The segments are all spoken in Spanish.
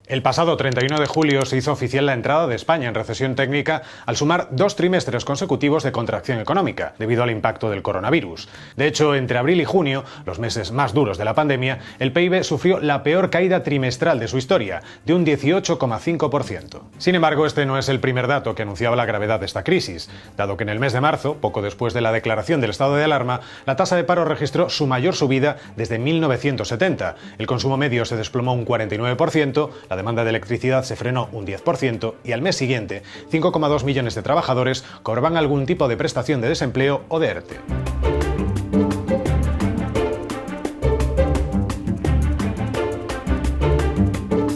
El pasado 31 de julio se hizo oficial la entrada de España en recesión técnica al sumar 2 trimestres consecutivos de contracción económica, debido al impacto del coronavirus. De hecho, entre abril y junio, los meses más duros de la pandemia, el PIB sufrió la peor caída trimestral de su historia, de un 18,5%. Sin embargo, este no es el primer dato que anunciaba la gravedad de esta crisis, dado que en el mes de marzo, poco después de la declaración del estado de alarma, la tasa de paro registró su mayor subida desde 1970. El consumo medio se desplomó un 49%, la demanda de electricidad se frenó un 10% y al mes siguiente 5,2 millones de trabajadores cobraban algún tipo de prestación de desempleo o de ERTE.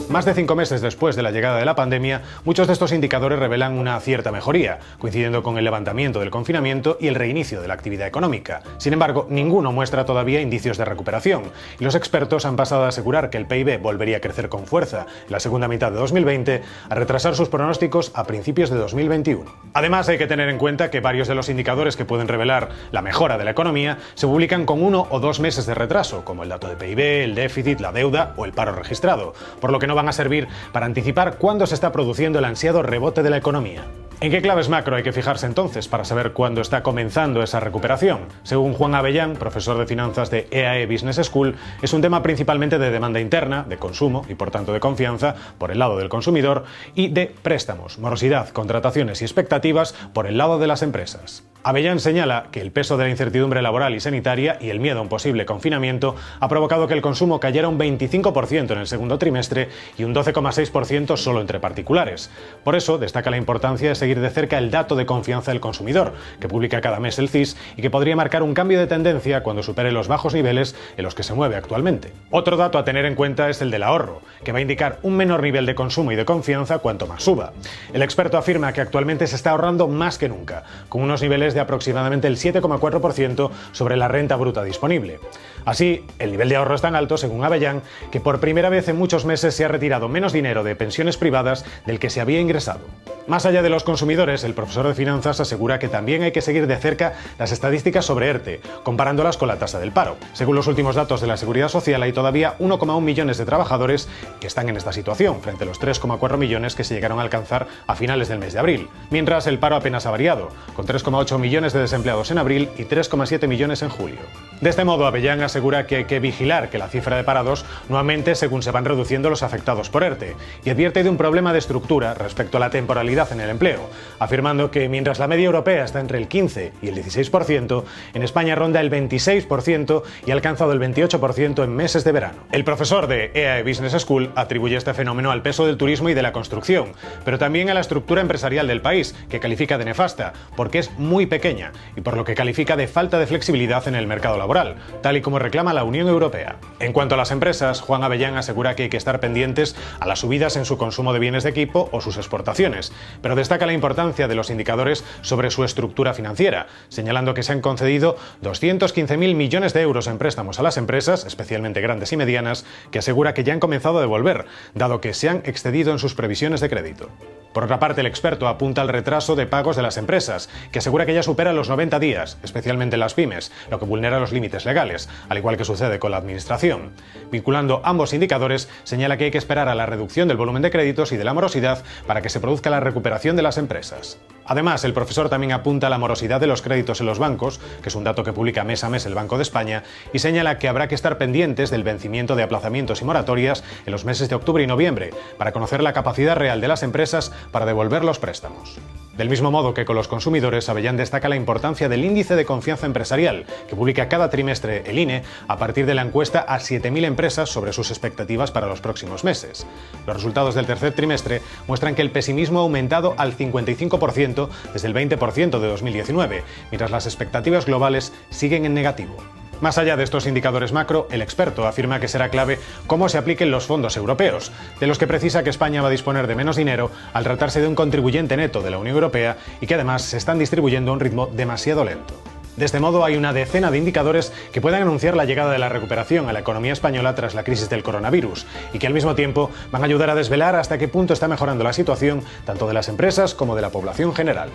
Más de 5 meses después de la llegada de la pandemia, muchos de estos indicadores revelan una cierta mejoría, coincidiendo con el levantamiento del confinamiento y el reinicio de la actividad económica. Sin embargo, ninguno muestra todavía indicios de recuperación, y los expertos han pasado a asegurar que el PIB volvería a crecer con fuerza en la segunda mitad de 2020, a retrasar sus pronósticos a principios de 2021. Además, hay que tener en cuenta que varios de los indicadores que pueden revelar la mejora de la economía se publican con 1 o 2 meses de retraso, como el dato de PIB, el déficit, la deuda o el paro registrado, por lo que no van a servir para anticipar cuándo se está produciendo el ansiado rebote de la economía. ¿En qué claves macro hay que fijarse entonces para saber cuándo está comenzando esa recuperación? Según Juan Avellán, profesor de finanzas de EAE Business School, es un tema principalmente de demanda interna, de consumo y por tanto de confianza por el lado del consumidor, y de préstamos, morosidad, contrataciones y expectativas por el lado de las empresas. Avellán señala que el peso de la incertidumbre laboral y sanitaria y el miedo a un posible confinamiento ha provocado que el consumo cayera un 25% en el segundo trimestre y un 12,6% solo entre particulares. Por eso destaca la importancia de seguir de cerca el dato de confianza del consumidor, que publica cada mes el CIS y que podría marcar un cambio de tendencia cuando supere los bajos niveles en los que se mueve actualmente. Otro dato a tener en cuenta es el del ahorro, que va a indicar un menor nivel de consumo y de confianza cuanto más suba. El experto afirma que actualmente se está ahorrando más que nunca, con unos niveles de aproximadamente el 7,4% sobre la renta bruta disponible. Así, el nivel de ahorro es tan alto, según Avellán, que por primera vez en muchos meses se ha retirado menos dinero de pensiones privadas del que se había ingresado. Más allá de los consumidores, el profesor de finanzas asegura que también hay que seguir de cerca las estadísticas sobre ERTE, comparándolas con la tasa del paro. Según los últimos datos de la Seguridad Social, hay todavía 1,1 millones de trabajadores que están en esta situación, frente a los 3,4 millones que se llegaron a alcanzar a finales del mes de abril, mientras el paro apenas ha variado, con 3,8 millones de desempleados en abril y 3,7 millones en julio. De este modo, Avellán asegura que hay que vigilar que la cifra de parados no aumente según se van reduciendo los afectados por ERTE, y advierte de un problema de estructura respecto a la temporalidad en el empleo, afirmando que mientras la media europea está entre el 15 y el 16%, en España ronda el 26% y ha alcanzado el 28% en meses de verano. El profesor de EAE Business School atribuye este fenómeno al peso del turismo y de la construcción, pero también a la estructura empresarial del país, que califica de nefasta, porque es muy pequeña, y por lo que califica de falta de flexibilidad en el mercado laboral, tal y como reclama la Unión Europea. En cuanto a las empresas, Juan Avellán asegura que hay que estar pendientes a las subidas en su consumo de bienes de equipo o sus exportaciones, pero destaca la importancia de los indicadores sobre su estructura financiera, señalando que se han concedido 215.000 millones de euros en préstamos a las empresas, especialmente grandes y medianas, que asegura que ya han comenzado a devolver, dado que se han excedido en sus previsiones de crédito. Por otra parte, el experto apunta al retraso de pagos de las empresas, que asegura que ya supera los 90 días, especialmente en las pymes, lo que vulnera los límites legales, al igual que sucede con la administración. Vinculando ambos indicadores, señala que hay que esperar a la reducción del volumen de créditos y de la morosidad para que se produzca la recuperación de las empresas. Además, el profesor también apunta a la morosidad de los créditos en los bancos, que es un dato que publica mes a mes el Banco de España, y señala que habrá que estar pendientes del vencimiento de aplazamientos y moratorias en los meses de octubre y noviembre, para conocer la capacidad real de las empresas para devolver los préstamos. Del mismo modo que con los consumidores, Avellán destaca la importancia del índice de confianza empresarial, que publica cada trimestre el INE a partir de la encuesta a 7.000 empresas sobre sus expectativas para los próximos meses. Los resultados del tercer trimestre muestran que el pesimismo ha aumentado al 55% desde el 20% de 2019, mientras las expectativas globales siguen en negativo. Más allá de estos indicadores macro, el experto afirma que será clave cómo se apliquen los fondos europeos, de los que precisa que España va a disponer de menos dinero al tratarse de un contribuyente neto de la Unión Europea y que además se están distribuyendo a un ritmo demasiado lento. De este modo, hay una decena de indicadores que puedan anunciar la llegada de la recuperación a la economía española tras la crisis del coronavirus y que al mismo tiempo van a ayudar a desvelar hasta qué punto está mejorando la situación tanto de las empresas como de la población general.